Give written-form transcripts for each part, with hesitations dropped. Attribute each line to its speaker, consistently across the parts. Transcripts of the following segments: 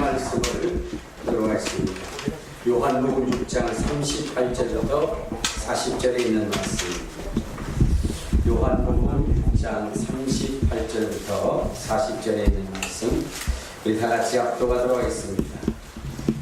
Speaker 1: 말씀을 들어가겠습니다. 요한복음 6장 38절부터 40절에 있는 말씀입니다. 요한복음 6장 38절부터 40절에 있는 말씀, 우리 다 같이 합독하도록 하겠습니다.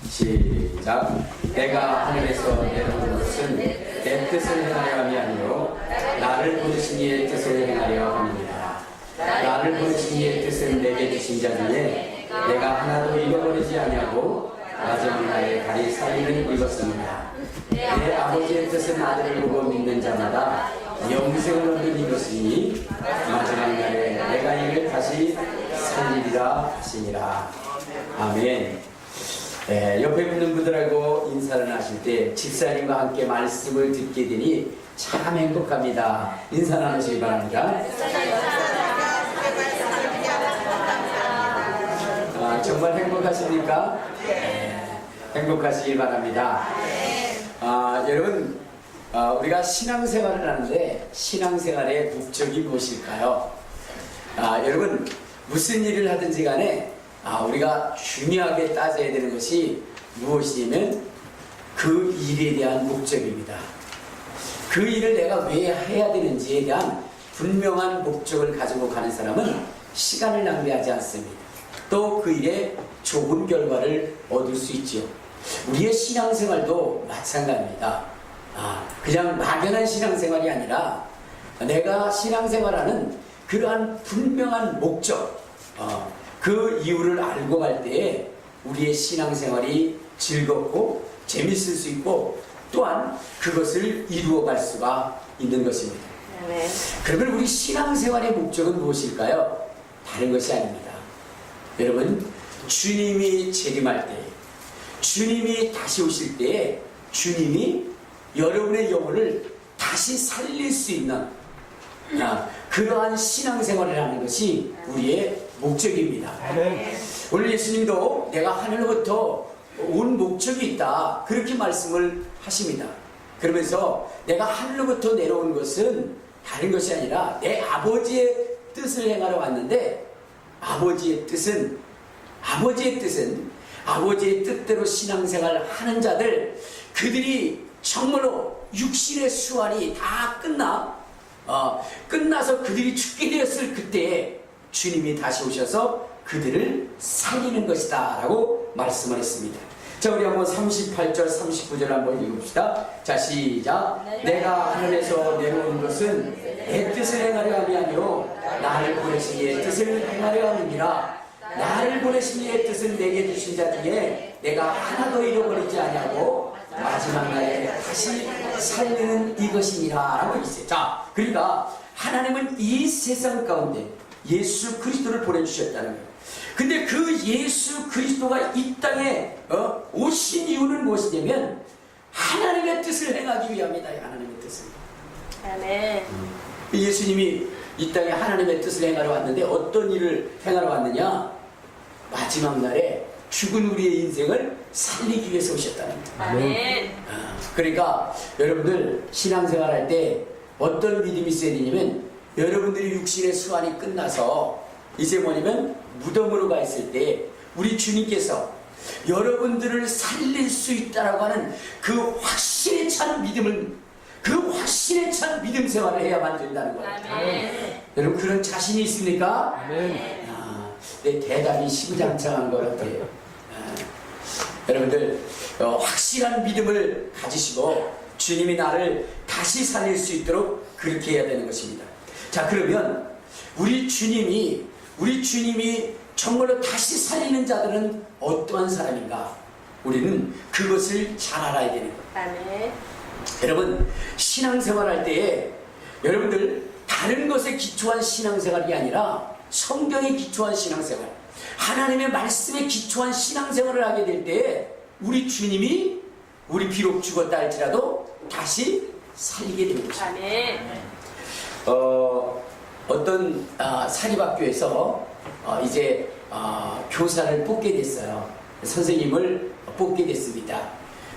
Speaker 1: 시작. 내가 하늘에서 내려온 것은 내 뜻을 행하려 함이 아니요 나를 보내신 이의 뜻을 행하려 함이니라. 나를 보내신 이의 뜻은 내게 주신 자 중에 내가 하나도 잃어버리지 아니하고 마지막 날에 다리 살리는 이것입니다. 내 아버지의 뜻은 아들을 보고 믿는 자마다 영생을 얻는 이것이니 마지막 날에 내가 이를 다시 살리리라 하시니라. 아멘. 옆에 있는 분들하고 인사를 하실 때 집사님과 함께 말씀을 듣게 되니 참 행복합니다. 인사 나누시기 바랍니다. 정말 행복하십니까? 행복하시길 바랍니다. 여러분, 우리가 신앙생활을 하는데 신앙생활의 목적이 무엇일까요? 여러분, 무슨 일을 하든지 간에 우리가 중요하게 따져야 되는 것이 무엇이냐면 그 일에 대한 목적입니다. 그 일을 내가 왜 해야 되는지에 대한 분명한 목적을 가지고 가는 사람은 시간을 낭비하지 않습니다. 또 그 일에 좋은 결과를 얻을 수 있죠. 우리의 신앙생활도 마찬가지입니다. 그냥 막연한 신앙생활이 아니라 내가 신앙생활하는 그러한 분명한 목적, 그 이유를 알고 갈 때에 우리의 신앙생활이 즐겁고 재밌을 수 있고 또한 그것을 이루어갈 수가 있는 것입니다. 네. 그러면 우리 신앙생활의 목적은 무엇일까요? 다른 것이 아닙니다. 여러분, 주님이 재림할 때, 주님이 다시 오실 때에 주님이 여러분의 영혼을 다시 살릴 수 있는 그러한 신앙생활을 하는 것이 우리의 목적입니다. 오늘 예수님도 내가 하늘로부터 온 목적이 있다, 그렇게 말씀을 하십니다. 그러면서 내가 하늘로부터 내려온 것은 다른 것이 아니라 내 아버지의 뜻을 행하러 왔는데 아버지의 뜻대로 신앙생활 하는 자들, 그들이 정말로 육신의 수완이 다 끝나서 그들이 죽게 되었을 그때에 주님이 다시 오셔서 그들을 살리는 것이다 라고 말씀을 했습니다. 자, 우리 한번 38절 39절 한번 읽읍시다. 자, 시작. 내가 하늘에서 내려온 것은 내 뜻을 행하려 함이 아니요 나를 보내신 이의 뜻을 행하려 함이니라. 나를 보내신 이의 뜻은 내게 주신 자 중에 내가 하나도 잃어버리지 아니하고 마지막 날에 다시 살리는 이것이니라 라고 있어요. 자, 그러니까 하나님은 이 세상 가운데 예수 그리스도를 보내주셨다는 거예요. 근데 그 예수 그리스도가 이 땅에 오신 이유는 무엇이냐면 하나님의 뜻을 행하기 위함이다. 하나님의 뜻을.
Speaker 2: 아멘.
Speaker 1: 예수님이 이 땅에 하나님의 뜻을 행하러 왔는데 어떤 일을 행하러 왔느냐? 마지막 날에 죽은 우리의 인생을 살리기 위해서 오셨다는 거예요.
Speaker 2: 아멘.
Speaker 1: 그러니까 여러분들 신앙생활 할 때 어떤 믿음이 있어야 되냐면, 여러분들이 육신의 수완이 끝나서 이제 뭐냐면 무덤으로 가 있을 때 우리 주님께서 여러분들을 살릴 수 있다라고 하는 그 확신에 찬 믿음을, 그 확신에 찬 믿음 생활을 해야만 된다는 거예요.
Speaker 2: 아멘.
Speaker 1: 여러분 그런 자신이 있습니까?
Speaker 2: 아멘.
Speaker 1: 내 대답이 심장창한 것 같아요. 여러분들 확실한 믿음을 가지시고 주님이 나를 다시 살릴 수 있도록 그렇게 해야 되는 것입니다. 자, 그러면 우리 주님이 정말로 다시 살리는 자들은 어떠한 사람인가? 우리는 그것을 잘 알아야 되는 거예요.
Speaker 2: 아멘.
Speaker 1: 여러분 신앙생활 할 때에 여러분들 다른 것에 기초한 신앙생활이 아니라 성경에 기초한 신앙생활, 하나님의 말씀에 기초한 신앙생활을 하게 될 때에 우리 주님이 우리 비록 죽었다 할지라도 다시 살리게 되는 것입니다.
Speaker 2: 아멘.
Speaker 1: 어떤 사립학교에서 이제 교사를 뽑게 됐어요. 선생님을 뽑게 됐습니다.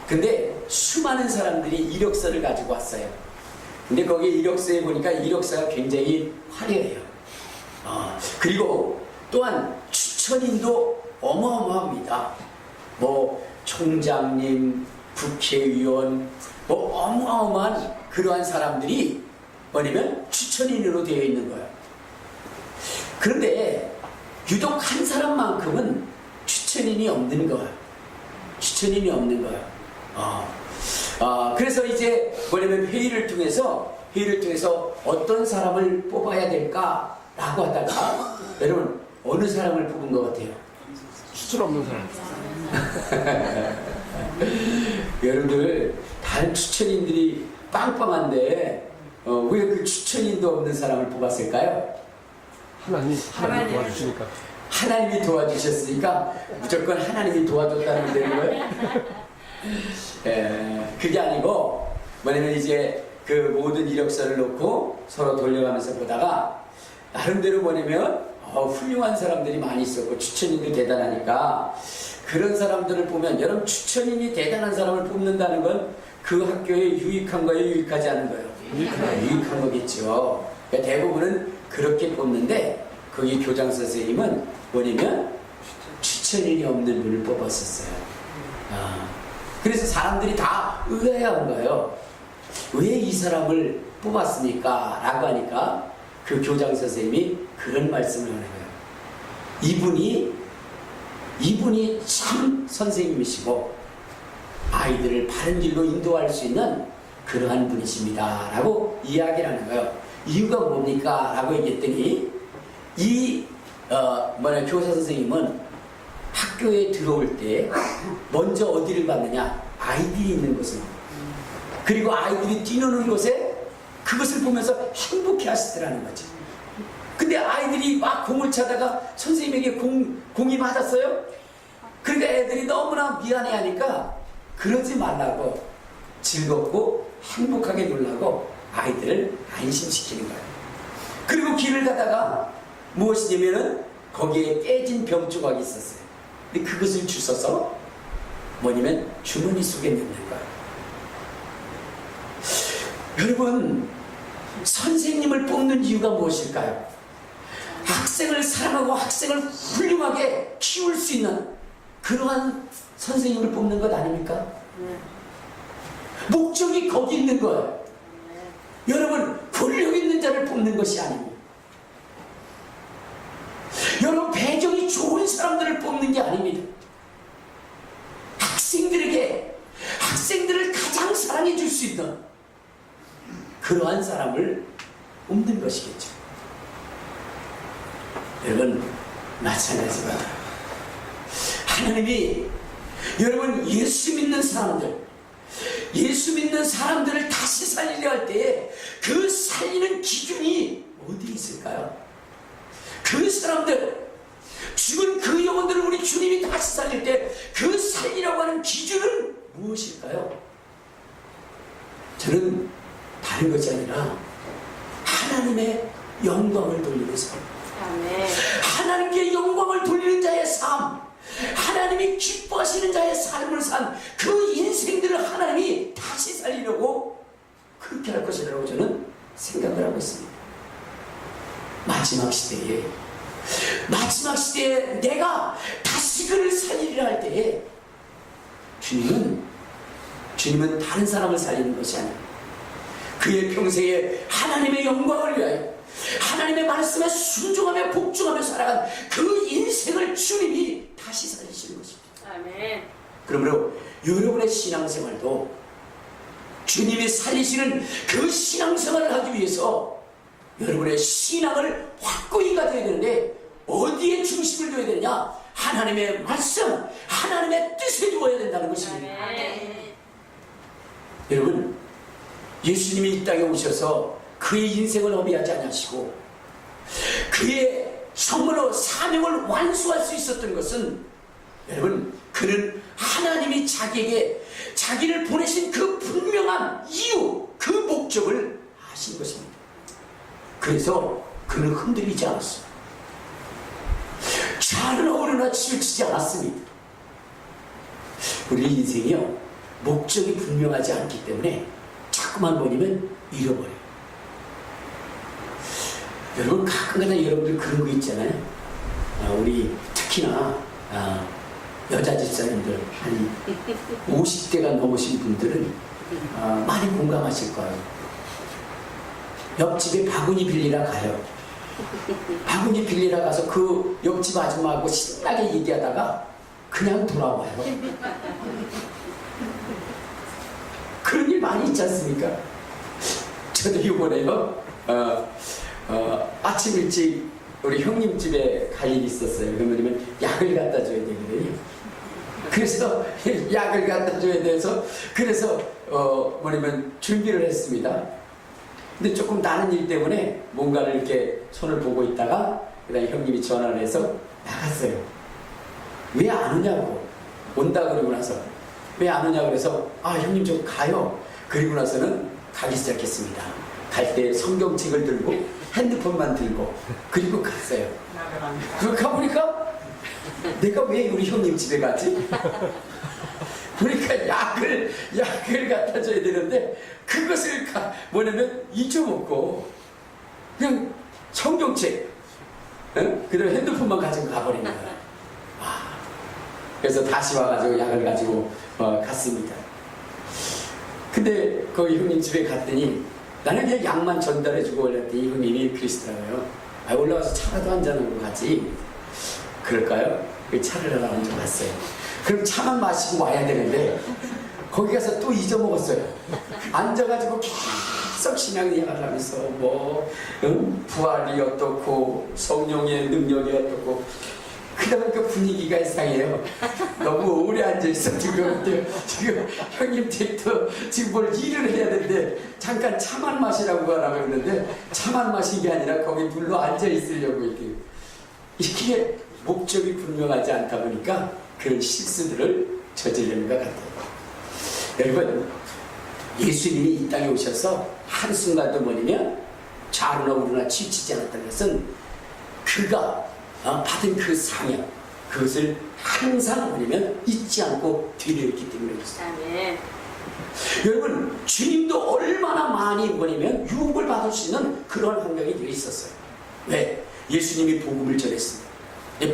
Speaker 1: 근데 수많은 사람들이 이력서를 가지고 왔어요. 근데 거기에 이력서에 보니까 이력서가 굉장히 화려해요. 그리고 또한 추천인도 어마어마합니다. 뭐 총장님, 국회의원, 뭐 어마어마한 그러한 사람들이 뭐냐면 추천인으로 되어 있는 거예요. 그런데 유독 한 사람만큼은 추천인이 없는 거예요. 추천인이 없는 거예요. 그래서 이제 뭐냐면 회의를 통해서 어떤 사람을 뽑아야 될까라고 하다가 여러분 어느 사람을 뽑은 것 같아요?
Speaker 3: 수술 없는 사람.
Speaker 1: 여러분들 다른 추천인들이 빵빵한데 왜 그 추천인도 없는 사람을 뽑았을까요?
Speaker 3: 하나님 도와주시니까.
Speaker 1: 하나님이 도와주셨으니까 무조건 하나님이 도와줬다는 되는 거예요? 그게 아니고 뭐냐면 이제 그 모든 이력서를 놓고 서로 돌려가면서 보다가 나름대로 뭐냐면 훌륭한 사람들이 많이 있었고 추천인도 대단하니까 그런 사람들을 보면 여러분 추천인이 대단한 사람을 뽑는다는 건 그 학교에 유익한 거예요, 유익하지 않은 거예요? 유익한 거겠죠. 그러니까 대부분은 그렇게 뽑는데 거기 교장 선생님은 뭐냐면 추천인이 없는 분을 뽑았었어요. 그래서 사람들이 다 의아해한 거예요. 왜 이 사람을 뽑았습니까? 라고 하니까 그 교장 선생님이 그런 말씀을 하는 거예요. 이분이 참 선생님이시고 아이들을 바른 길로 인도할 수 있는 그러한 분이십니다. 라고 이야기를 하는 거예요. 이유가 뭡니까? 라고 얘기했더니 교사 선생님은 학교에 들어올 때 먼저 어디를 봤느냐? 아이들이 있는 곳을. 그리고 아이들이 뛰노는 곳에 그것을 보면서 행복해 하시더라는 거지. 근데 아이들이 막 공을 차다가 선생님에게 공이 맞았어요? 그러니까 애들이 너무나 미안해 하니까 그러지 말라고 즐겁고 행복하게 놀라고 아이들을 안심시키는 거예요. 그리고 길을 가다가 무엇이냐면은 거기에 깨진 병 조각이 있었어요. 근데 그것을 주워서 뭐냐면 주머니 속에 넣는 거예요. 여러분 선생님을 뽑는 이유가 무엇일까요? 학생을 사랑하고 학생을 훌륭하게 키울 수 있는 그러한 선생님을 뽑는 것 아닙니까? 목적이 거기 있는 거예요. 여러분, 권력 있는 자를 뽑는 것이 아닙니다. 여러분, 배경이 좋은 사람들을 뽑는 게 아닙니다. 학생들을 가장 사랑해 줄 수 있는 그러한 사람을 뽑는 것이겠죠. 여러분, 마찬가지로 하나님이 여러분 예수 믿는 사람들을 다시 살리려 할 때에 그 살리는 기준이 어디 있을까요? 그 사람들, 죽은 그 영혼들을 우리 주님이 다시 살릴 때 그 살리라고 하는 기준은 무엇일까요? 저는 다른 것이 아니라 하나님의 영광을 돌리는 삶, 하나님께 영광을 돌리는 자의 삶, 하나님이 기뻐하시는 자의 삶을 산 그 인생들을 하나님이 다시 살리려고 그렇게 할 것이라고 저는 생각을 하고 있습니다. 마지막 시대에 내가 다시 그를 살리려 할 때에 주님은 다른 사람을 살리는 것이 아니라 그의 평생에 하나님의 영광을 위하여 하나님의 말씀에 순종하며 복종하며 살아간 그 인생을 주님이 다시 살리시는 것입니다.
Speaker 2: 아멘.
Speaker 1: 그러므로 여러분의 신앙생활도 주님이 살리시는 그 신앙생활을 하기 위해서 여러분의 신앙을 확고히 가져야 되는데 어디에 중심을 둬야 되느냐? 하나님의 말씀, 하나님의 뜻에 두어야 된다는 것입니다.
Speaker 2: 아멘.
Speaker 1: 여러분, 예수님이 이 땅에 오셔서 그의 인생을 허비하지 않으시고 그의 정말로 사명을 완수할 수 있었던 것은 여러분, 그는 하나님이 자기에게 자기를 보내신 그 분명한 이유, 그 목적을 아신 것입니다. 그래서 그는 흔들리지 않았어요. 좌르나 우르나 치우치지 않았습니다. 우리 인생이요, 목적이 분명하지 않기 때문에 자꾸만 버리면 잃어버려요. 여러분, 가끔가다 여러분들 그런 거 있잖아요. 우리 특히나 여자 집사님들 한 50대가 넘으신 분들은 많이 공감하실 거예요. 옆집에 바구니 빌리러 가요. 바구니 빌리러 가서 그 옆집 아줌마하고 신나게 얘기하다가 그냥 돌아와요. 그런 일 많이 있지 않습니까? 저도 이번에요, 아침 일찍 우리 형님 집에 갈 일이 있었어요. 그러면 약을 갖다 줘야 되거든요. 그래서 약을 갖다 줘야 돼서 그래서 준비를 했습니다. 근데 조금 다른 일 때문에 뭔가를 이렇게 손을 보고 있다가 그다음에 형님이 전화를 해서 나갔어요. 왜 안 오냐고. 온다 그러고 나서 왜 안 오냐 그래서 형님 좀 가요. 그리고 나서는 가기 시작했습니다. 갈 때 성경책을 들고 핸드폰만 들고 그리고 갔어요. 그렇게 가보니까 내가 왜 우리 형님 집에 가지? 그러니까 약을 갖다 줘야 되는데 그것을 뭐냐면 잊어먹고 그냥 성경책, 그다음에 핸드폰만 가지고 가버린 거야. 그래서 다시 와가지고 약을 가지고 갔습니다. 근데 거기 형님 집에 갔더니 나는 그냥 약만 전달해주고 올랐더니 형님이 그러시더라고요. 올라와서 차라도 한잔하고 가지. 그럴까요? 그 차를 하나 얹어 갔어요. 그럼 차만 마시고 와야 되는데 거기 가서 또 잊어먹었어요. 앉아가지고 계속 신앙 이야기를 하면서 부활이 어떻고 성령의 능력이 어떻고 그러다 보니까 분위기가 이상해요. 너무 오래 앉아있어. 지금 형님 댁도 지금 뭘 일을 해야 되는데 잠깐 차만 마시라고 하라고 했는데 차만 마신 게 아니라 거기 불러 앉아있으려고 이렇게 목적이 분명하지 않다 보니까 그런 실수들을 저지르는 것 같아요. 여러분, 예수님이 이 땅에 오셔서 한순간도 뭐냐면 좌우나 우르나 치우치지 않았다는 것은 그가 받은 그 상여, 그것을 항상 뭐냐면 잊지 않고 뒤로했기 때문에 그렇습니다.
Speaker 2: 아멘.
Speaker 1: 여러분, 주님도 얼마나 많이 뭐냐면 유혹을 받을 수 있는 그런 환경이 늘 있었어요. 왜? 예수님이 복음을 전했습니다.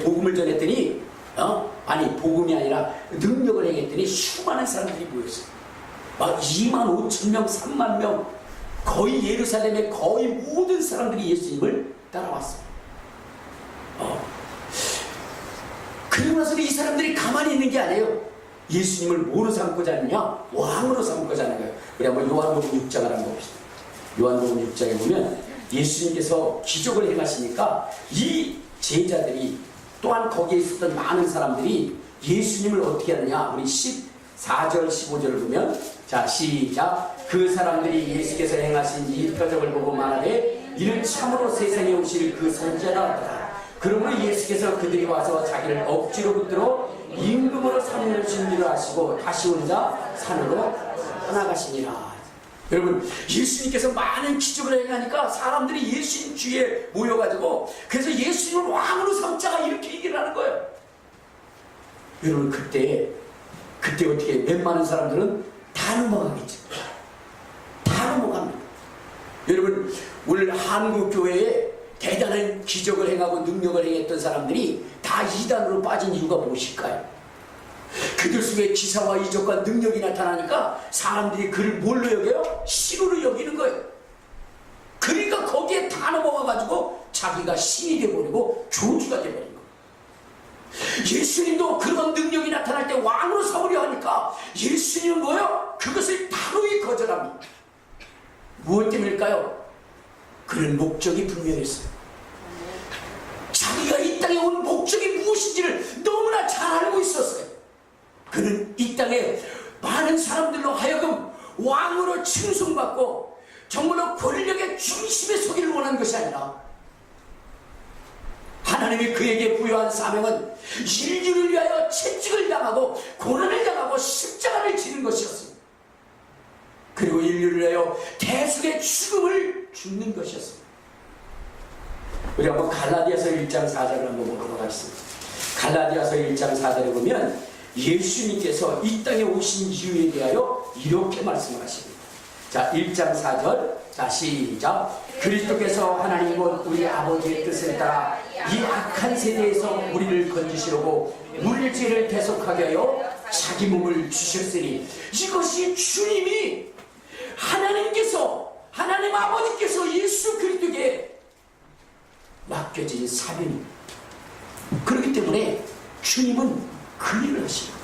Speaker 1: 복음을 전했더니 아니 복음이 아니라 능력을 행했더니 수많은 사람들이 모였어요. 막 2만 5천 명, 3만 명, 거의 예루살렘의 거의 모든 사람들이 예수님을 따라왔어요. 그리고 나서 이 사람들이 가만히 있는 게 아니에요. 예수님을 뭐로 삼고자 하느냐? 왕으로 삼고자 하는 거예요. 우리 한번 요한복음 6장을 한번 봅시다. 요한복음 6장에 보면 예수님께서 기적을 행하시니까 이 제자들이 또한 거기에 있었던 많은 사람들이 예수님을 어떻게 하느냐? 우리 14절 15절을 보면 자 시작. 그 사람들이 예수께서 행하신 이 표적을 보고 말하되 이는 참으로 세상에 오실 그 선지자라 하더라. 그러므로 예수께서 그들이 와서 자기를 억지로 붙들어 임금으로 삼는 준비를 하시고 다시 혼자 산으로 떠나가시니라. 여러분 예수님께서 많은 기적을 행하니까 사람들이 예수님 주위에 모여가지고 그래서 예수님을 왕으로 삼자가 이렇게 얘기를 하는 거예요. 여러분 그때 어떻게 웬만한 사람들은 다 넘어가겠죠. 다 넘어갑니다. 여러분 오늘 한국교회에 대단한 기적을 행하고 능력을 행했던 사람들이 다 이단으로 빠진 이유가 무엇일까요? 그들 속에 기사와 이적과 능력이 나타나니까 사람들이 그를 뭘로 여겨요? 신으로 여기는 거예요. 그러니까 거기에 다 넘어가가지고 자기가 신이 되어버리고 교주가 되어버린 거예요. 예수님도 그런 능력이 나타날 때 왕으로 삼으려 하니까 예수님은 뭐예요? 그것을 단호히 거절합니다. 무엇 때문일까요? 그런 목적이 분명했어요. 자기가 이 땅에 온 목적이 무엇인지를 너무나 잘 알고 있었어요. 그는 이 땅에 많은 사람들로 하여금 왕으로 칭송받고 정말로 권력의 중심에 서기를 원한 것이 아니라 하나님이 그에게 부여한 사명은 인류를 위하여 채찍을 당하고 고난을 당하고 십자가를 지는 것이었습니다. 그리고 인류를 위하여 대속의 죽음을 죽는 것이었습니다. 우리 한번 갈라디아서 1장 4절을 한번 보도록 하겠습니다. 갈라디아서 1장 4절에 보면 예수님께서 이 땅에 오신 이유에 대하여 이렇게 말씀을 하십니다. 자 1장 4절 자 시작. 그리스도께서 하나님 곧 우리 아버지의 뜻을 따라 이 악한 세대에서 우리를 건지시려고 우리의 죄를 대속하게 하여 자기 몸을 주셨으니 이것이 주님이 하나님 아버지께서 예수 그리스도에게 맡겨진 사명입니다. 그렇기 때문에 주님은 그 일을 하십니다.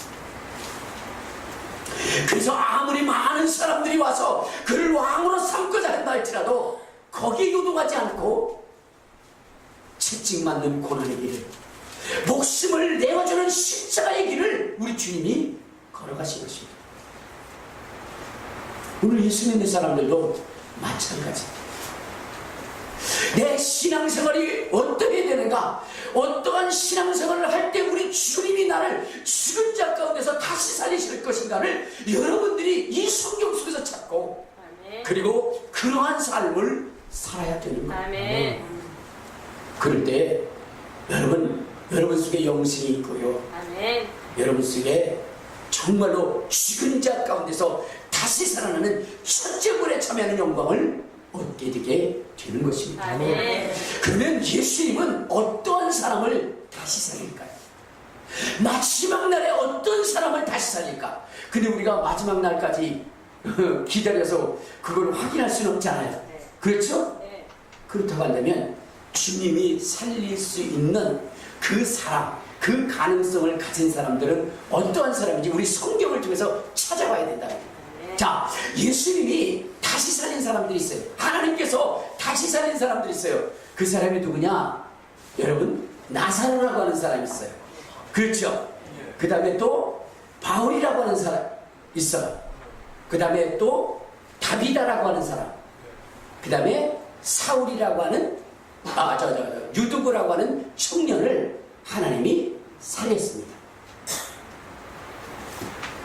Speaker 1: 그래서 아무리 많은 사람들이 와서 그를 왕으로 삼고자 한다 할지라도 거기에 요동하지 않고 채찍 맞는 고난의 길을 목숨을 내어주는 십자가의 길을 우리 주님이 걸어가신 것입니다. 오늘 예수 믿는 사람들도 마찬가지입니다. 내 신앙생활이 어떻게 되는가? 어떠한 신앙생활을 할 때 우리 주님이 나를 죽은 자 가운데서 다시 살리실 것인가를 여러분들이 이 성경 속에서 찾고 그리고 그러한 삶을 살아야 되는 거예요.
Speaker 2: 아멘.
Speaker 1: 그럴 때 여러분 속에 영생이 있고요.
Speaker 2: 아멘.
Speaker 1: 여러분 속에 정말로 죽은 자 가운데서 다시 살아나는 천재물에 참여하는 영광을 얻게 되게 되는 것입니다.
Speaker 2: 아멘.
Speaker 1: 그러면 예수님은 어떠한 사람을 다시 살릴까요? 마지막 날에 어떤 사람을 다시 살릴까? 근데 우리가 마지막 날까지 기다려서 그걸 확인할 수는 없잖아요. 그렇죠?
Speaker 2: 네.
Speaker 1: 그렇다고 한다면 주님이 살릴 수 있는 그 사람, 그 가능성을 가진 사람들은 어떠한 사람인지 우리 성경을 통해서 찾아봐야 된다. 자, 예수님이 다시 살린 사람들이 있어요. 하나님께서 다시 살린 사람들이 있어요. 그 사람이 누구냐? 여러분, 나사로라고 하는 사람이 있어요. 그렇죠? 그 다음에 또 바울이라고 하는 사람 있어요. 그 다음에 또 다비다라고 하는 사람. 그 다음에 사울이라고 하는 유두부라고 하는 청년을 하나님이 살렸습니다.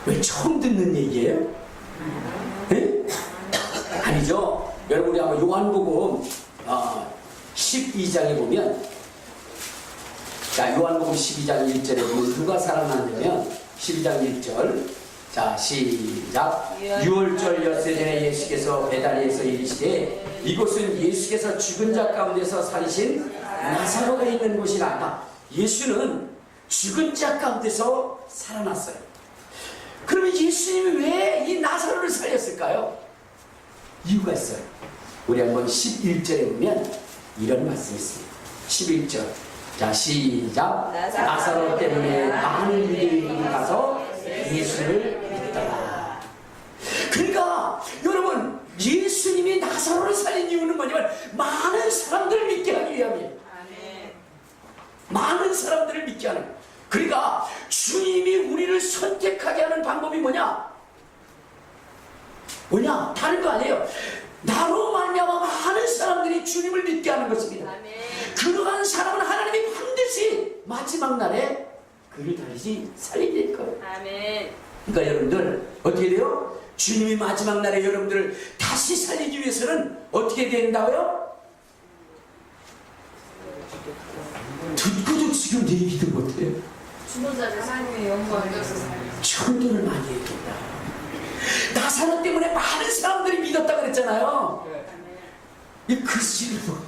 Speaker 1: 왜 처음 듣는 얘기예요? 네? 아니죠. 여러분 우리 한번 요한복음 12장에 보면 자 요한복음 12장 1절에 보면 누가 살아났냐면 12장 1절 자 시작. 유월절 엿새 전에 예수께서 베다니에서 이르시되 이곳은 예수께서 죽은 자 가운데서 살리신 나사로가 있는 곳이 아니라 예수는 죽은 자 가운데서 살아났어요. 그러면 예수님이 왜 이 나사로를 살렸을까요? 이유가 있어요. 우리 한번 11절에 보면 이런 말씀이 있습니다. 11절. 자, 시작. 나사로 때문에 많은 유대인이 가서 예수를 믿더라. 그러니까 여러분, 예수님이 나사로를 살린 이유는 뭐냐면 많은 사람들을 믿게 하기 위함이에요. 많은 사람들을 믿게 하는 거예요. 그러니까 주님이 우리를 선택하게 하는 방법이 뭐냐? 다른 거 아니에요. 나로 말미암아 많은 사람들이 주님을 믿게 하는 것입니다. 그러한 사람은 하나님이 반드시 마지막 날에 그를 다시 살리게 될 거예요. 그러니까 여러분들 어떻게 돼요? 주님이 마지막 날에 여러분들을 다시 살리기 위해서는 어떻게 된다고요? 듣고도 지금 내 얘기도 못해요.
Speaker 2: 죽은 자들 하나님의 영광을 위해서
Speaker 1: 천도를 많이 했겠다. 나사로 때문에 많은 사람들이 믿었다 그랬잖아요. 이 글씨를 뭐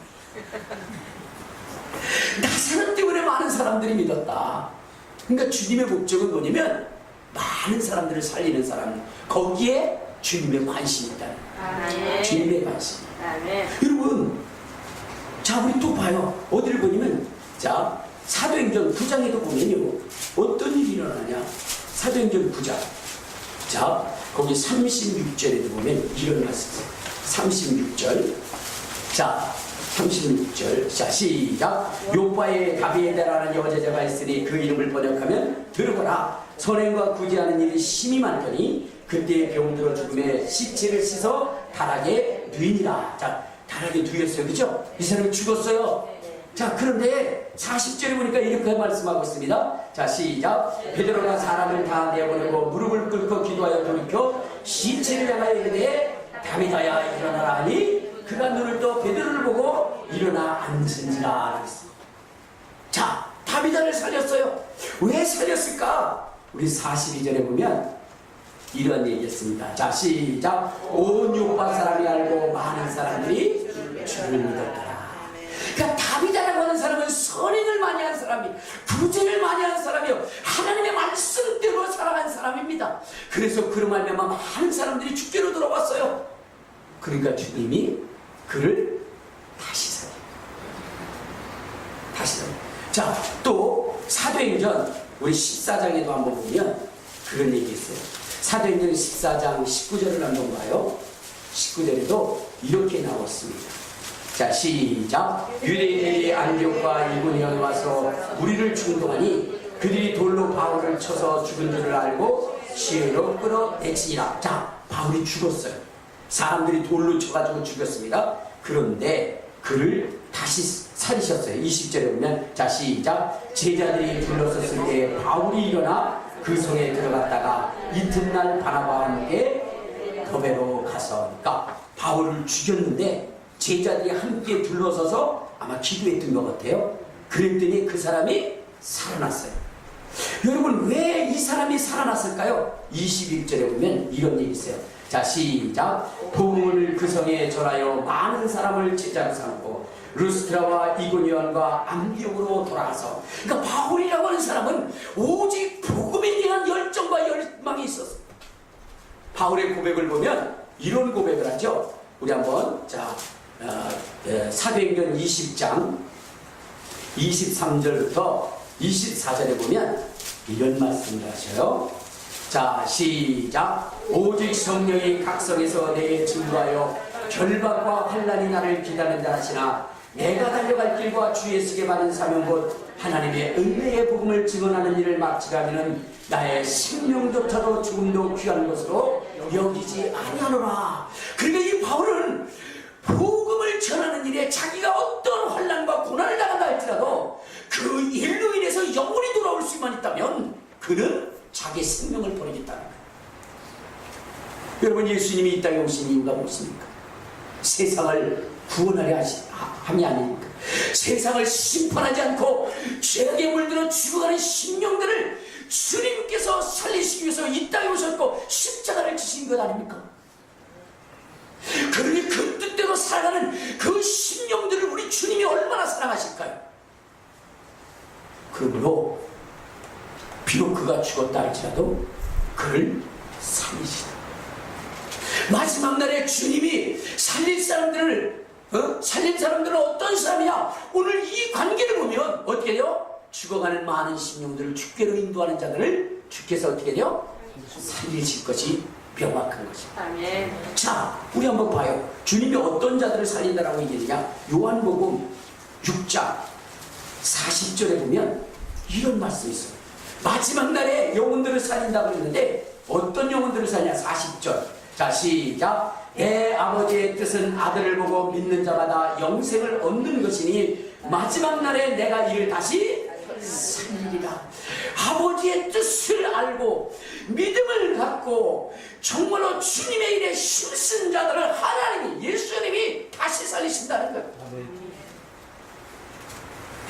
Speaker 1: 나사로 때문에 많은 사람들이 믿었다. 그러니까 주님의 목적은 뭐냐면 많은 사람들을 살리는 사람, 거기에 주님의 관심이 있다. 주님의 관심. 여러분, 자, 우리 또 봐요. 어디를 보냐면, 자, 사도행전 9장에도 보면요, 어떤 일이 일어나냐? 사도행전 9장. 자, 거기 36절에도 보면 이런 말씀. 36절. 자, 36절. 자, 시작. 요파에 가비에다라는 여자가 있으니 그 이름을 번역하면 들어보라. 선행과 구제하는 일이 심히 많더니 그때 병들어 죽음에 시체를 씻어 다락에 누이니라. 자, 다락에 누였어요. 그죠? 이 사람이 죽었어요. 자, 그런데 40절에 보니까 이렇게 말씀하고 있습니다. 자, 시작. 베드로가 사람을 다 내보내고 무릎을 꿇고 기도하여 돌이켜 시체를 향하여 이르되 다비다야 일어나라 하니 그가 눈을 떠 베드로를 보고 일어나 앉은지라. 자, 다비다를 살렸어요. 왜 살렸을까? 우리 42절에 보면 이런 얘기했습니다. 자, 시작. 온 요파 사람이 알고 많은 사람들이 주를 믿었더라. 그러니까 다비다라고 하는 사람은 선행을 많이 한 사람이, 구제를 많이 한 사람이요, 하나님의 말씀대로 살아간 사람입니다. 그래서 그로 말미암아 많은 사람들이 주께로 돌아왔어요. 그러니까 주님이 그를 다시 살려. 자, 또 사도행전 우리 14장에도 한번 보면 그런 얘기 있어요. 사도행전 14장 19절을 한번 봐요. 19절에도 이렇게 나왔습니다. 자, 시작. 유대인들이 안디옥과 이고니온에 와서 우리를 충동하니 그들이 돌로 바울을 쳐서 죽은 줄을 알고 시외로 끌어내치니라. 자, 바울이 죽었어요. 사람들이 돌로 쳐가지고 죽였습니다. 그런데 그를 다시 살리셨어요. 20절에 보면, 자, 시작. 제자들이 둘러섰을 때 바울이 일어나 그 성에 들어갔다가 이튿날 바나바와 함께 더베로 가서, 그러니까 바울을 죽였는데 제자들이 함께 둘러서서 아마 기도했던 것 같아요. 그랬더니 그 사람이 살아났어요. 여러분, 왜 이 사람이 살아났을까요? 21절에 보면 이런 얘기 있어요. 자, 시작. 복음을 그 성에 전하여 많은 사람을 제자로 삼고 루스트라와 이고니온과 안디옥으로 돌아가서, 그러니까 바울이라고 하는 사람은 오직 복음에 대한 열정과 열망이 있었어요. 바울의 고백을 보면 이런 고백을 하죠. 우리 한번, 자, 사도행전 20장 23절부터 24절에 보면 이런 말씀을 하셔요. 자, 시작. 오직 성령이 각성에서 내게 증거하여 결박과 환난이 나를 기다린다 하시나 내가 달려갈 길과 주의 쓰게 받은 사명 곧 하나님의 은혜의 복음을 증언하는 일을 마치라면은 나의 생명조차도 죽음도 귀한 것으로 여기지 아니하노라. 그러니까 이 바울은 복음을 전하는 일에 자기가 어떤 환난과 고난을 당한다 할지라도 그 일로 인해서 영원히 돌아올 수만 있다면 그는 자기 생명을 버리겠다는 거예요. 여러분, 예수님이 이 땅에 오신 이유가 무엇입니까? 세상을 구원하려 함이 아닙니까? 세상을 심판하지 않고 죄악에 물들어 죽어가는 심령들을 주님께서 살리시기 위해서 이 땅에 오셨고 십자가를 지신 것 아닙니까?
Speaker 4: 그러니 그 뜻대로 살아가는 그 심령들을 우리 주님이 얼마나 사랑하실까요? 그러므로 비록 그가 죽었다 할지라도 그를 살리시다. 마지막 날에 주님이 살릴 사람들을 살린 사람들은 어떤 사람이냐? 오늘 이 관계를 보면 어떻게 돼요? 죽어가는 많은 심령들을 주께로 인도하는 자들을 주께서 어떻게 돼요? 살리실 것이 명확한 것입니다.
Speaker 2: 아멘.
Speaker 4: 자, 우리 한번 봐요. 주님이 어떤 자들을 살린다라고 얘기했느냐? 요한복음 6장 40절에 보면 이런 말씀이 있어요. 마지막 날에 영혼들을 살린다고 그랬는데 어떤 영혼들을 살리냐? 40절. 자, 시작. 내 아버지의 뜻은 아들을 보고 믿는 자마다 영생을 얻는 것이니 마지막 날에 내가 이를 다시 살리리라. 아버지의 뜻을 알고 믿음을 갖고 정말로 주님의 일에 힘쓴 자들을 하나님이 예수님이 다시 살리신다는 거예요.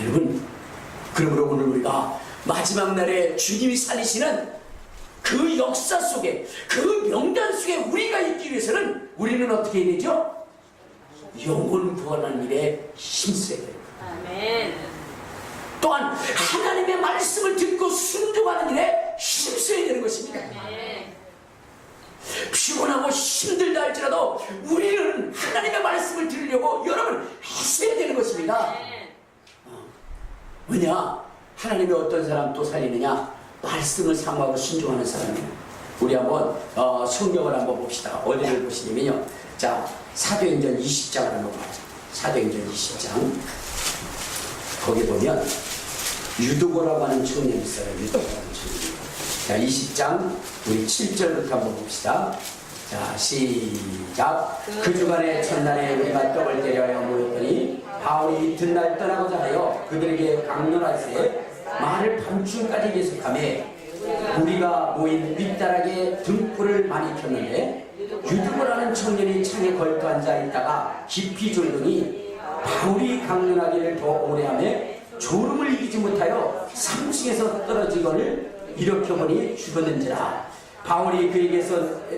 Speaker 4: 여러분, 그러므로 오늘 우리가 마지막 날에 주님이 살리시는 그 역사 속에, 그 명단 속에 우리가 있기 위해서는 우리는 어떻게 해야 되죠? 영혼 구원하는 일에 힘써야 돼요.
Speaker 2: 아멘.
Speaker 4: 또한 하나님의 말씀을 듣고 순종하는 일에 힘써야 되는 것입니다.
Speaker 2: 아멘.
Speaker 4: 피곤하고 힘들다 할지라도 우리는 하나님의 말씀을 들으려고 여러분 하셔야 되는 것입니다. 왜냐? 하나님이 어떤 사람 또 살리느냐? 말씀을 사모하고 순종하는 사람이에요. 우리 한번 성경을 한번 봅시다. 어디를 보시냐면요. 자, 사도행전 20장을 한번 봐요. 사도행전 20장. 거기 보면 유두고라고 하는 청년이 있어요. 유두고라는 청년. 자, 20장 우리 7절부터 한번 봅시다. 자, 시작. 그 주간의 첫날에 우리가 떡을 때려 모였더니 바울이 이튿날 떠나고자 하여 그들에게 강론할세 말을 밤중까지 계속하며 우리가 모인 윗다락에 등불을 많이 켰는데 유두고라는 청년이 창에 걸터 앉아 있다가 깊이 졸더니 바울이 강론하기를 더 오래하며 졸음을 이기지 못하여 3층에서 떨어지거늘 일으켜보니 죽었는지라. 바울이 그에게서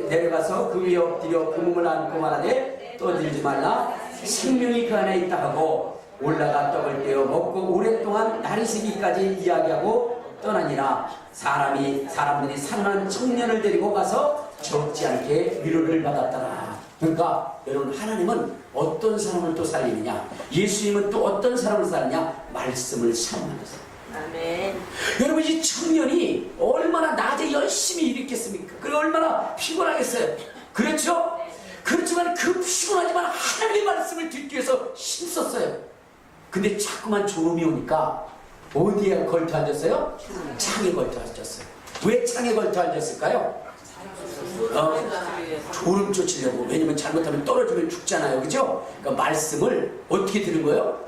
Speaker 4: 내려가서 그 위에 엎드려 그 몸을 안고 말하되 떠들지 말라. 생명이 그 안에 있다 하고 올라가 떡을 떼어 먹고 오랫동안 날이 새기까지 이야기하고 떠나니라. 사람들이 상한 청년을 데리고 가서 적지 않게 위로를 받았더라. 그러니까 여러분, 하나님은 어떤 사람을 또 살리느냐? 예수님은 또 어떤 사람을 살리냐? 말씀을 사모하는 사람.
Speaker 2: 아멘.
Speaker 4: 여러분, 이 청년이 얼마나 낮에 열심히 일했겠습니까? 그리고 얼마나 피곤하겠어요? 그렇죠? 그렇지만 그 피곤하지만 하나님의 말씀을 듣기 위해서 힘썼어요. 근데 자꾸만 졸음이 오니까 어디에 걸터 앉았어요? 창에 걸터 앉았어요. 왜 창에 걸터 앉았을까요? 졸음 쫓으려고. 왜냐면 잘못하면 떨어지면 죽잖아요. 그죠? 그러니까 말씀을 어떻게 들은 거예요?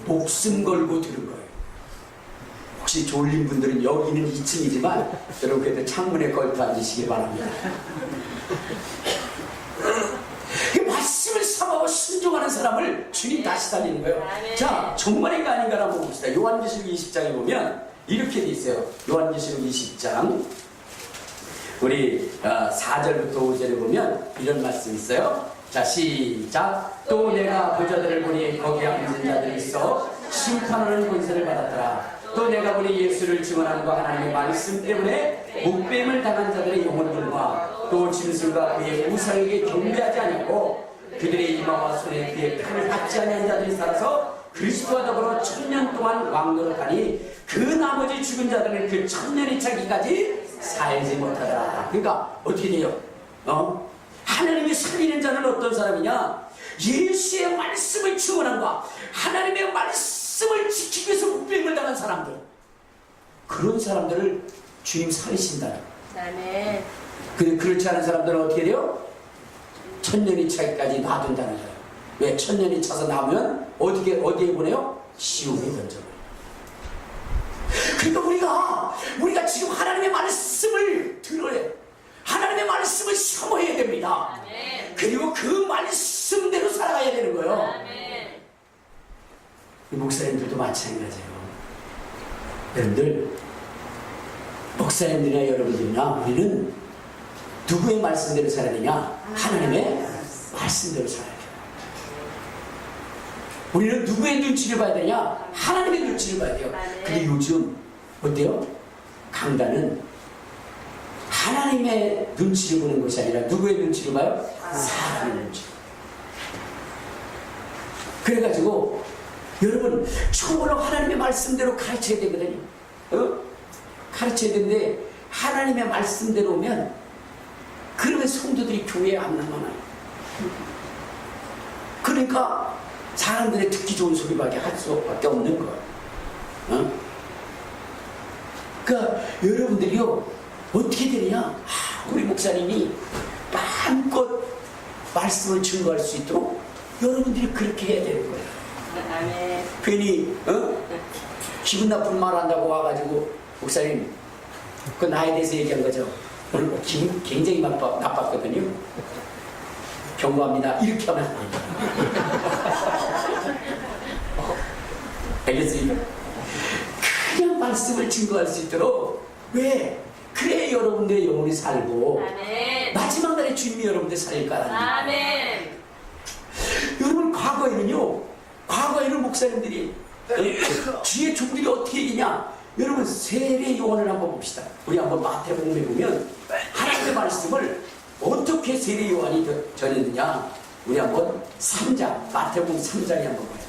Speaker 4: 목숨 걸고 들은 거예요. 혹시 졸린 분들은 여기는 2층이지만 여러분 그래도 창문에 걸터 앉으시길 바랍니다. 말씀을 사모하고 순종하는 사람을 주님 다시 살리는 거예요. 자, 정말인가 아닌가 한번 봅시다. 요한계시록 20장에 보면 이렇게 돼 있어요. 요한계시록 20장 우리 4절부터 5절에 보면 이런 말씀이 있어요. 자, 시작. 또 내가 보좌들을 보니 거기에 앉은 자들이 있어 심판하는 권세를 받았더라. 또 내가 보니 예수를 증언함과 하나님의 말씀 때문에 목뱀을 당한 자들의 영혼들과 또 짐승과 그의 우상에게 경배하지 않았고 그들의 이마와 손에 그의 칼을 받지 아니한 자들이 살아서 그리스도와 더불어 1000년 동안 왕노릇하니 그 나머지 죽은 자들은 그 1000년이 차기까지 살지 못하더라. 그러니까 어떻게 돼요? 하나님이 살리는 자는 어떤 사람이냐? 예수의 말씀을 증언함과 하나님의 말씀을 지키기 위해서 목뱀을 당한 사람들, 그런 사람들을 주님 살리신다.
Speaker 2: 아멘.
Speaker 4: 근데 그렇지 않은 사람들은 어떻게 돼요? 1000년이 차기까지 놔둔다는 거예요. 왜? 1000년이 차서 나오면 어디에 보내요? 지옥에 던져버려요. 그러니까 우리가 지금 하나님의 말씀을 들어야, 하나님의 말씀을 사모해야 됩니다.
Speaker 2: 아멘.
Speaker 4: 그리고 그 말씀대로 살아가야 되는 거예요.
Speaker 2: 아멘.
Speaker 4: 목사님들도 마찬가지예요. 여러분들, 목사님들이나 여러분들이나 우리는 누구의 말씀대로 살아야 되냐? 하나님의 말씀대로 살아야 돼요. 우리는 누구의 눈치를 봐야 되냐? 하나님의 눈치를 봐야 돼요. 근데 요즘 어때요? 강단은 하나님의 눈치를 보는 것이 아니라 누구의 눈치를 봐요? 사람의 눈치. 그래가지고 여러분 처음으로 하나님의 말씀대로 가르쳐야 되거든요. 가르쳐야 되는데 하나님의 말씀대로 오면 그러면 성도들이 교회에 안 남아나요. 그러니까 사람들의 듣기 좋은 소리밖에 할 수밖에 없는 거예요. 그러니까 여러분들이요 어떻게 되느냐? 우리 목사님이 마음껏 말씀을 증거할 수 있도록 여러분들이 그렇게 해야 되는 거예요.
Speaker 2: 아멘.
Speaker 4: 괜히 기분 나쁜 말 한다고 와가지고 목사님 그 나에 대해서 얘기한 거죠. 오늘 기분 굉장히 나빴거든요. 경고합니다. 이렇게 하면 안 돼요. 알겠습니까? 그냥 말씀을 증거할 수 있도록 왜? 그래 여러분들의 영혼이 살고
Speaker 2: 아멘.
Speaker 4: 마지막 날에 주님이 여러분들 살릴 거라.
Speaker 2: 아멘.
Speaker 4: 여러분 과거에는 목사님들이 주의 종들이 어떻게 얘기냐? 여러분 세례 요한을 한번 봅시다. 우리 한번 마태복음에 보면 하나님의 말씀을 어떻게 세례 요한이 전했느냐? 우리 한번 3장 마태복음 3장에 한번 봐요.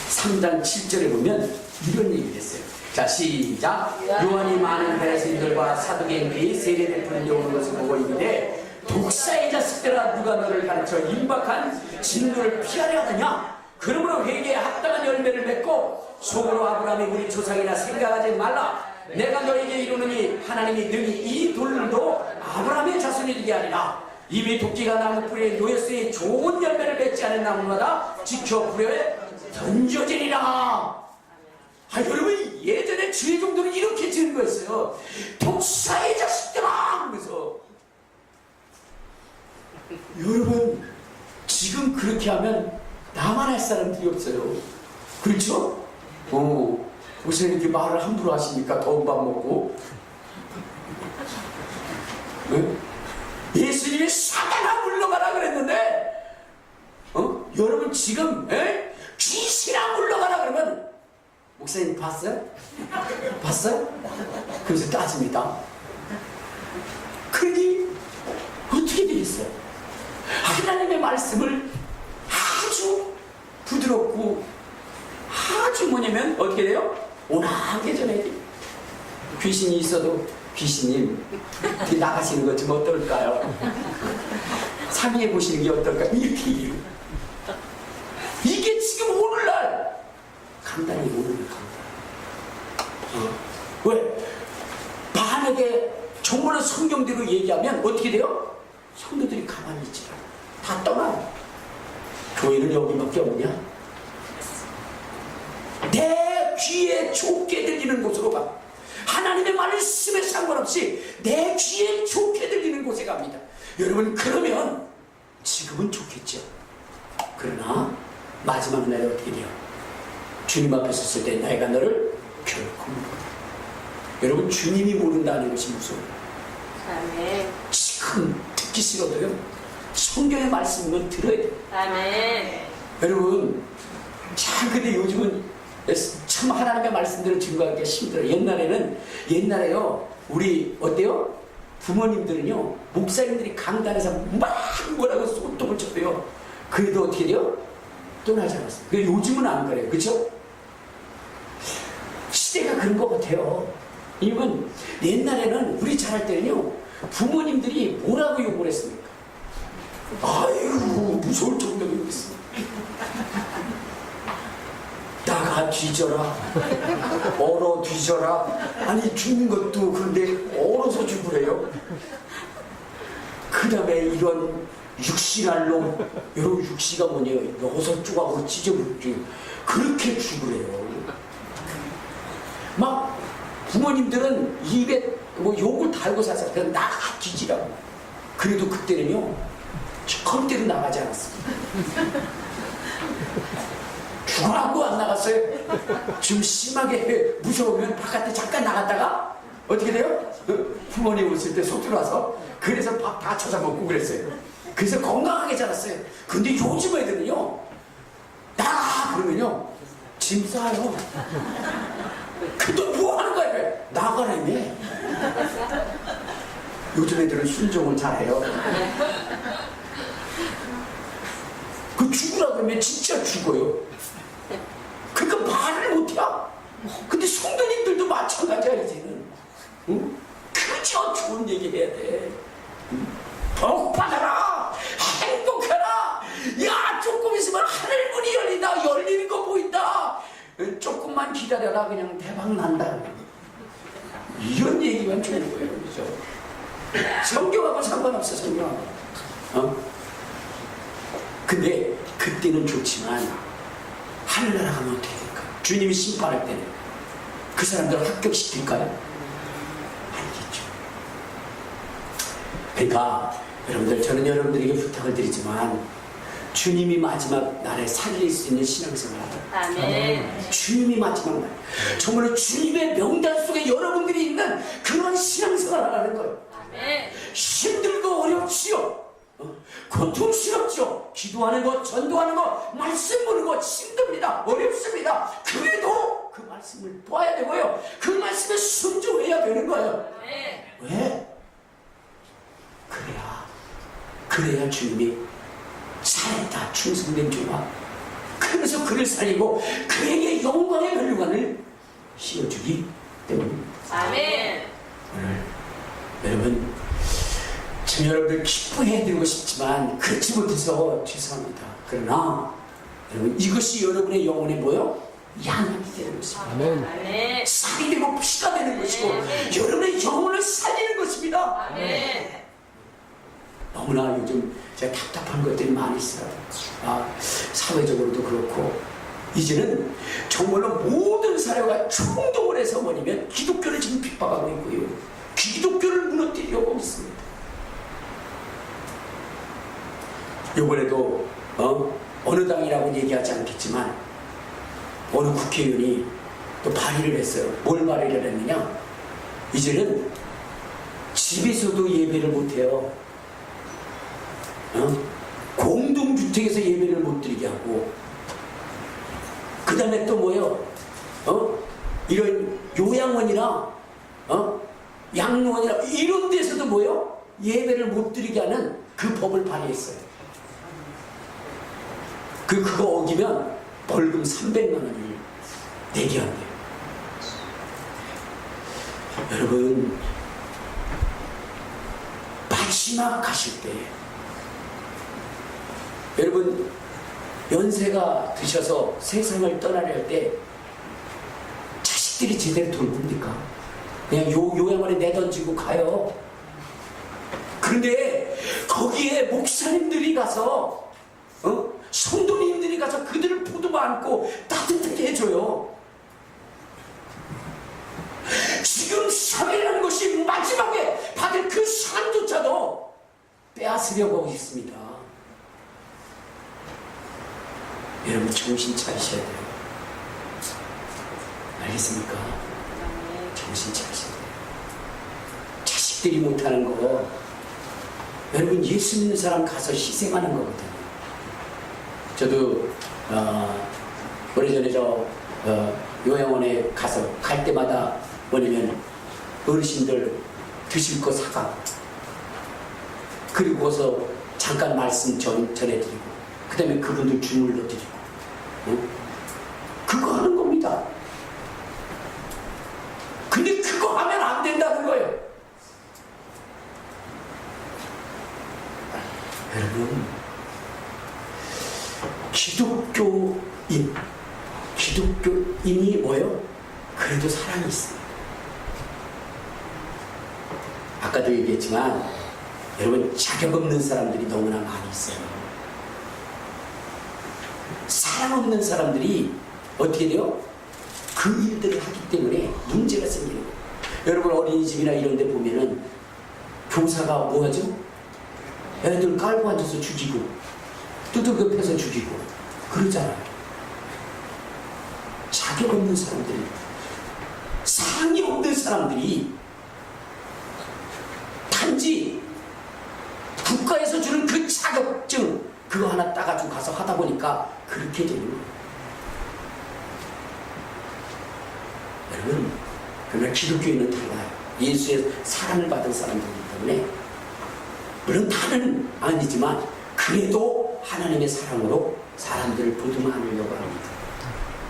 Speaker 4: 3장 7절에 보면 이런 얘기를 했어요. 자 시작. 요한이 많은 바리새인들과 사두개인들이 세례 베푸는 데 오는 것을 보고 있는데 독사의 자식들아 누가 너를 가르쳐 임박한 진노를 피하려 하느냐? 그러므로 회개에 합당한 열매를 맺고 속으로 아브라함이 우리 조상이나 생각하지 말라. 내가 너에게 이루느니 하나님이 능히 이 돌도 아브라함의 자손이 되게 하리라. 이미 도끼가 나무 뿌리에 놓였으니 좋은 열매를 맺지 않은 나무마다 지켜 불에 던져지리라. 여러분 예전에 주의 종들은 이렇게 지은 거였어요. 독사의 자식들아 그러면서. 여러분 지금 그렇게 하면 나만 할 사람들이 없어요. 그렇죠? 무슨 이렇게 말을 함부로 하시니까 더운 밥 먹고. 네? 예수님이 사단아 물러가라 그랬는데 여러분 지금 귀신아 물러가라 그러면 목사님 봤어요? 봤어요? 그래서 따집니다. 그러니 어떻게 되겠어요? 하나님의 말씀을 아주 부드럽고 아주 뭐냐면 어떻게 돼요? 온화하게 전해야 돼요. 귀신이 있어도 귀신님 나가시는 것 좀 어떨까요? 상의해 보시는 게 어떨까요? 이렇게 얘기해요. 이게 지금 오늘날 강단이 오늘 강단. 왜? 만약에 정말로 성경대로 얘기하면 어떻게 돼요? 성도들이 가만히 있지 않아요. 다 떠나요. 교회는 여기밖에 없냐? 내 귀에 좋게 들리는 곳으로 가. 하나님의 말씀에 상관없이 내 귀에 좋게 들리는 곳에 갑니다. 여러분 그러면 지금은 좋겠죠. 그러나 마지막 날에 어떻게 돼요? 주님 앞에 섰을 때 내가 너를 결코 모른다. 여러분 주님이 모른다는 것이 무서워요.
Speaker 2: 아멘.
Speaker 4: 지금 듣기 싫어도요 성경의 말씀을 들어야 돼요.
Speaker 2: 아멘.
Speaker 4: 여러분 참 근데 요즘은 참 하나님의 말씀대로 증거하기가 힘들어요. 옛날에요 우리 어때요? 부모님들은요 목사님들이 강단에서 막 뭐라고 손톱을 쳤어요. 그래도 어떻게 돼요? 떠나지 않았어요. 요즘은 안 그래요. 그렇죠? 시대가 그런 것 같아요. 이건 옛날에는 우리 자랄 때는요 부모님들이 뭐라고 욕을 했습니까? 아이고 무서울 정도로 욕했습니다. 나가 뒤져라, 얼어 뒤져라. 아니 죽는 것도 그런데 얼어서 죽으래요. 그 다음에 이런 육신할 놈, 여러분 육시가 뭐냐요? 6조각으로 찢어버리지. 그렇게 죽으래요. 막 부모님들은 입에 뭐 욕을 달고 사서 그냥 나가 뒤지라고. 그래도 그때는요 절대로 나가지 않았습니다. 죽으라고 안 나갔어요. 좀 심하게 무서우면 바깥에 잠깐 나갔다가 어떻게 돼요? 부모님 오실 때 속 들어와서 그래서 밥 다 찾아먹고 그랬어요. 그래서 건강하게 자랐어요. 근데 요즘 애들은요, 나가 그러면요 짐 싸요. 근데 뭐 하는 거야? 그래. 나가라며. 요즘 애들은 순종을 잘해요. 그 죽으라 그러면 진짜 죽어요. 그러니까 말을 못해. 근데 성도님들도 마찬가지야 이제는. 응? 그저 좋은 얘기 해야 돼. 복 받아라, 행복해라. 야, 조금 있으면 하늘 문이 열린다. 열리는 거 보인다. 조금만 기다려라. 그냥 대박 난다. 이런 얘기만 좋은 거예요. 그죠? 성경하고 상관없어. 성경하고. 근데 그때는 좋지만 하늘나라 가면 어떻게 될까? 주님이 심판할 때는 그 사람들을 합격시킬까요? 아니겠죠. 그러니까 여러분들, 저는 여러분들에게 부탁을 드리지만 주님이 마지막 날에 살릴 수 있는 신앙생활을 하자.
Speaker 2: 아멘.
Speaker 4: 주님이 마지막 날, 정말로 주님의 명단 속에 여러분들이 있는 그런 신앙생활을 하는 거예요.
Speaker 2: 아멘.
Speaker 4: 힘들고 어렵지요. 고통스럽죠. 기도하는 것, 전도하는 것, 말씀 보는 것 힘듭니다. 어렵습니다. 그래도 그 말씀을 봐야 되고요. 그 말씀에 순종해야 되는 거예요. 왜? 그래야 주님이 살았다, 충성된 종아. 그래서 그를 살리고 그에게 영광의 멸류관을 씌워주기 때문입니다.
Speaker 2: 아멘.
Speaker 4: 오늘 여러분, 참 여러분들 기뻐해드리고 싶지만 그렇지 못해서 죄송합니다. 그러나 여러분, 이것이 여러분의 영혼에 뭐요? 양이 되는 것입니다.
Speaker 3: 아멘.
Speaker 2: 아멘.
Speaker 4: 살이 되고 피가 되는 것이고 여러분의 영혼을 살리는 것입니다.
Speaker 2: 아멘.
Speaker 4: 너무나 요즘 제가 답답한 것들이 많이 있어요. 사회적으로도 그렇고 이제는 정말로 모든 사회가 총동을 해서 뭐냐면 기독교를 지금 핍박하고 있고요. 기독교를 무너뜨리려고 있습니다. 이번에도 어느 당이라고 얘기하지 않겠지만 어느 국회의원이 또 발의를 했어요. 뭘 발의를 했느냐? 이제는 집에서도 예배를 못해요. 공동주택에서 예배를 못 드리게 하고, 그 다음에 또 뭐요? 이런 요양원이나 양로원이나 이런 데서도 뭐요? 예배를 못 드리게 하는 그 법을 발의했어요. 그거 어기면 벌금 300만 원을 내게 한대요. 여러분, 마지막 가실 때 여러분, 연세가 드셔서 세상을 떠나려 할 때 자식들이 제대로 돌봅니까? 그냥 요양원에 내던지고 가요. 그런데 거기에 목사님들이 가서 성도님들이 가서 그들을 보듬어 안고 따뜻하게 해줘요. 지금 사회라는 것이 마지막에 받을 그 상조차도 빼앗으려고 하고 있습니다. 여러분, 정신 차리셔야 돼요. 알겠습니까? 정신 차리셔야 돼요. 자식들이 못하는 거, 여러분, 예수 믿는 사람 가서 희생하는 거거든요. 저도 오래전에 요양원에 가서 갈 때마다 뭐냐면 어르신들 드실 거 사가, 그리고서 잠깐 말씀 전해드리고, 그 다음에 그분들 주물러 드리고, 그거 하는 겁니다. 근데 그거 하면 안 된다는 거예요. 여러분, 기독교인이 뭐예요? 그래도 사랑이 있어요. 아까도 얘기했지만 여러분, 자격 없는 사람들이 너무나 많이 있어요. 사랑 없는 사람들이 어떻게 돼요? 그 일들을 하기 때문에 문제가 생기는 거예요. 여러분, 어린이집이나 이런 데 보면은 교사가 뭐 하죠? 애들 깔고 앉아서 죽이고 두들겨 패서 죽이고 그러잖아요. 자격 없는 사람들이, 사랑이 없는 사람들이 단지 국가에서 주는 그 자격 그거 하나 따가지고 가서 하다 보니까 그렇게 되는 거예요. 여러분, 그러나 기독교인은 달라요. 예수의 사랑을 받은 사람들이기 때문에 물론 다는 아니지만 그래도 하나님의 사랑으로 사람들을 보듬하려고 합니다.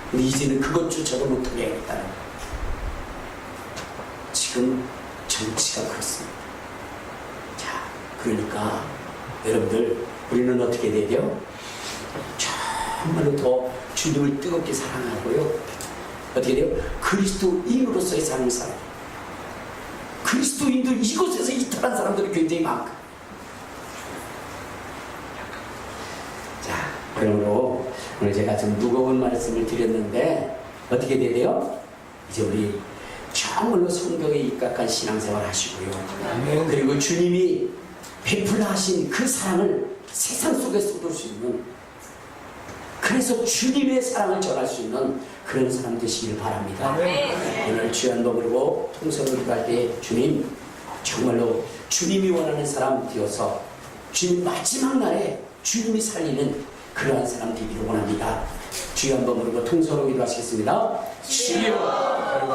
Speaker 4: 근데 이제는 그것조차도 못하게 하겠다는 거예요. 지금 정치가 그렇습니다. 자, 그러니까 여러분들 우리는 어떻게 되죠? 정말로 더 주님을 뜨겁게 사랑하고요. 어떻게 돼요? 그리스도인으로서의 삶을 살아요. 그리스도인도 이곳에서 이탈한 사람들이 굉장히 많고. 자, 그러므로 오늘 제가 좀 무거운 말씀을 드렸는데 어떻게 돼요? 이제 우리 정말로 성경에 입각한 신앙생활 하시고요.
Speaker 3: 아멘.
Speaker 4: 그리고 주님이 베풀라 하신 그 사랑을 세상 속에 쏟을 수 있는, 그래서 주님의 사랑을 전할 수 있는 그런 사람 되시길 바랍니다.
Speaker 3: 아멘.
Speaker 4: 오늘 주여 한번 부르고 통성을 기도할 때 주님, 정말로 주님이 원하는 사람 되어서 주님 마지막 날에 주님이 살리는 그러한 사람 되기를 원합니다. 주여 한번 부르고 통성을 기도하시겠습니다. 주여.